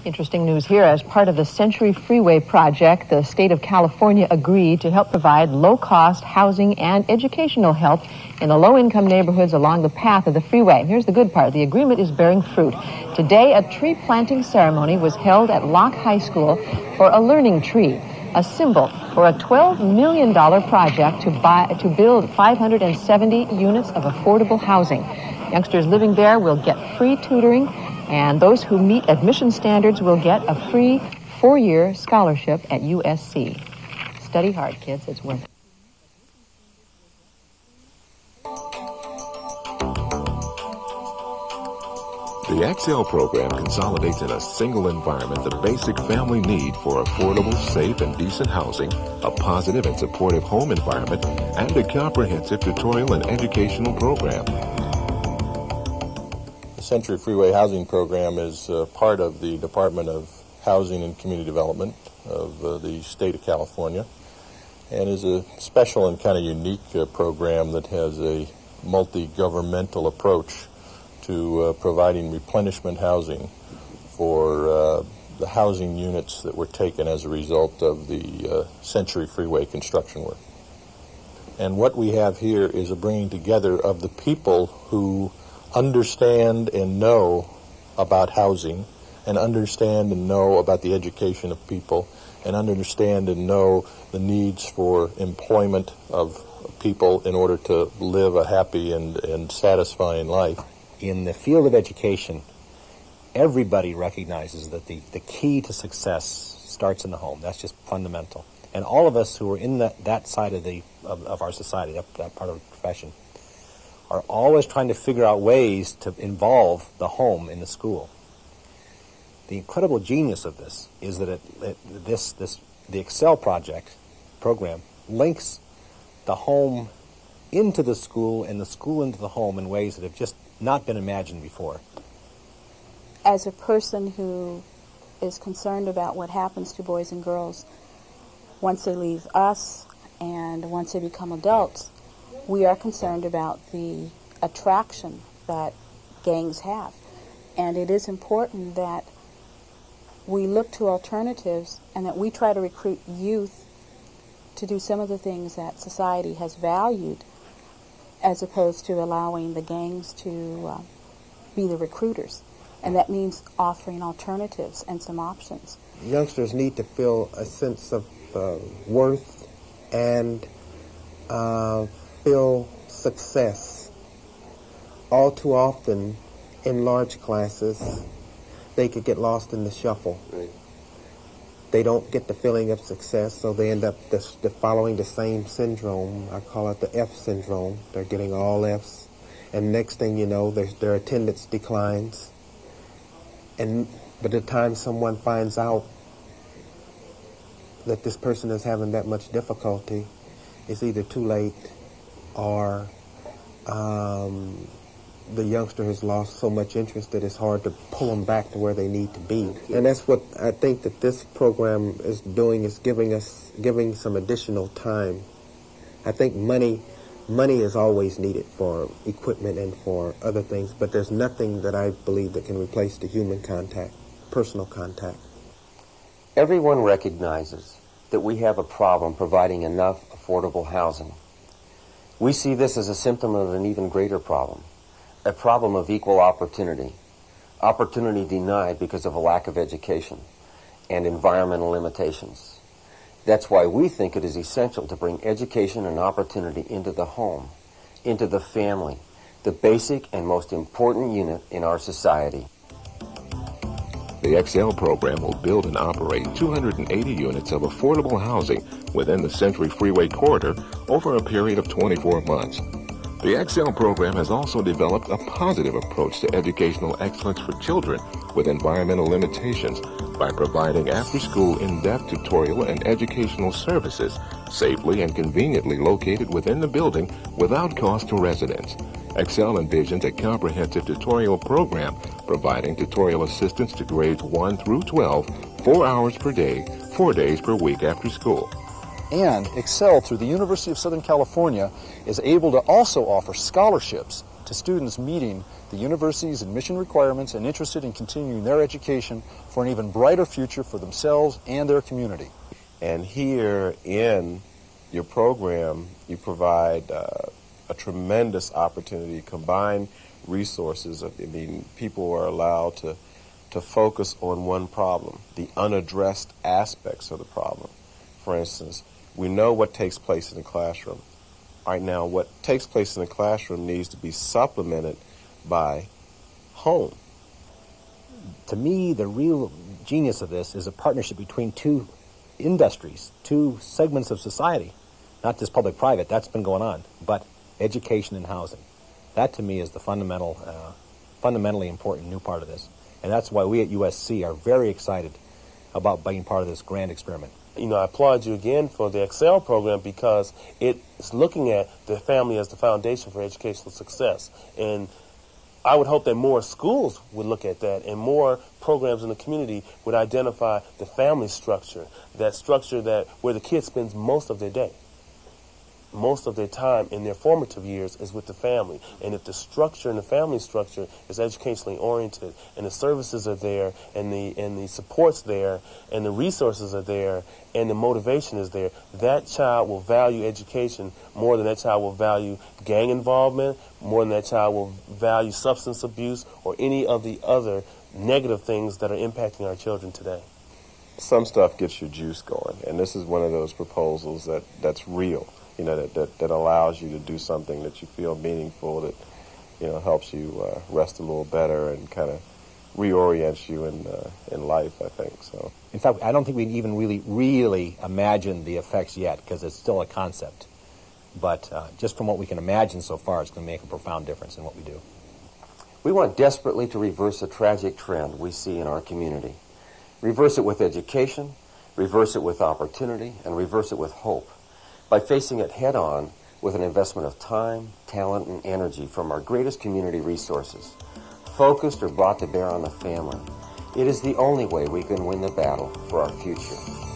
Interesting news here. As part of the Century Freeway project, the state of California agreed to help provide low-cost housing and educational help in the low-income neighborhoods along the path of the freeway. Here's the good part. The agreement is bearing fruit. Today, a tree planting ceremony was held at Locke High School for a learning tree, a symbol for a $12 million project to build 570 units of affordable housing. Youngsters living there will get free tutoring, and those who meet admission standards will get a free 4-year scholarship at USC. Study hard, kids. It's worth it. The eexcel program consolidates in a single environment the basic family need for affordable, safe, and decent housing, a positive and supportive home environment, and a comprehensive tutorial and educational program. The Century Freeway Housing Program is part of the Department of Housing and Community Development of the state of California, and is a special and kind of unique program that has a multi-governmental approach to providing replenishment housing for the housing units that were taken as a result of the Century Freeway construction work. And what we have here is a bringing together of the people who understand and know about housing, and understand and know about the education of people, and understand and know the needs for employment of people in order to live a happy and satisfying life. In the field of education, everybody recognizes that the key to success starts in the home. That's just fundamental. And all of us who are in that side of our society, that part of the profession, are always trying to figure out ways to involve the home in the school. The incredible genius of this is that the eexcel program links the home into the school and the school into the home in ways that have just not been imagined before. As a person who is concerned about what happens to boys and girls once they leave us and once they become adults, we are concerned about the attraction that gangs have. And it is important that we look to alternatives and that we try to recruit youth to do some of the things that society has valued, as opposed to allowing the gangs to be the recruiters. And that means offering alternatives and some options. Youngsters need to feel a sense of worth and feel success. All too often in large classes, they could get lost in the shuffle. Right. They don't get the feeling of success, so they end up following the same syndrome. I call it the F syndrome. They're getting all Fs. And next thing you know, their attendance declines. And by the time someone finds out that this person is having that much difficulty, it's either too late or the youngster has lost so much interest that it's hard to pull them back to where they need to be. And that's what I think that this program is doing, is giving some additional time. I think money is always needed for equipment and for other things, but there's nothing that I believe that can replace the human contact, personal contact. Everyone recognizes that we have a problem providing enough affordable housing. We see this as a symptom of an even greater problem, a problem of equal opportunity denied because of a lack of education and environmental limitations. That's why we think it is essential to bring education and opportunity into the home, into the family, the basic and most important unit in our society. The eexcel program will build and operate 280 units of affordable housing within the Century Freeway corridor over a period of 24 months. The eexcel program has also developed a positive approach to educational excellence for children with environmental limitations by providing after-school in-depth tutorial and educational services safely and conveniently located within the building without cost to residents. eexcel envisions a comprehensive tutorial program providing tutorial assistance to grades 1 through 12, 4 hours per day, 4 days per week after school. And eexcel, through the University of Southern California, is able to also offer scholarships to to students meeting the university's admission requirements and interested in continuing their education for an even brighter future for themselves and their community. And here in your program, you provide a tremendous opportunity to combine resources. I mean, people are allowed to focus on one problem, the unaddressed aspects of the problem. For instance, we know what takes place in the classroom. Right now, what takes place in the classroom needs to be supplemented by home. To me, the real genius of this is a partnership between two industries, two segments of society, not just public-private, that's been going on, but education and housing. That, to me, is the fundamentally important new part of this. And that's why we at USC are very excited about being part of this grand experiment. You know, I applaud you again for the eexcel program because it's looking at the family as the foundation for educational success. And I would hope that more schools would look at that and more programs in the community would identify the family structure, that structure that where the kid spends most of their day. Most of their time in their formative years is with the family. And if the structure and the family structure is educationally oriented and the services are there and the support's there and the resources are there and the motivation is there, that child will value education more than that child will value gang involvement, more than that child will value substance abuse or any of the other negative things that are impacting our children today. Some stuff gets your juice going, and this is one of those proposals that's real. You know, that allows you to do something that you feel meaningful, that, you know, helps you rest a little better and kind of reorients you in life, I think. So, in fact, I don't think we even really imagine the effects yet because it's still a concept. But just from what we can imagine so far, it's going to make a profound difference in what we do. We want desperately to reverse a tragic trend we see in our community. Reverse it with education, reverse it with opportunity, and reverse it with hope. By facing it head-on with an investment of time, talent, and energy from our greatest community resources, focused or brought to bear on the family, it is the only way we can win the battle for our future.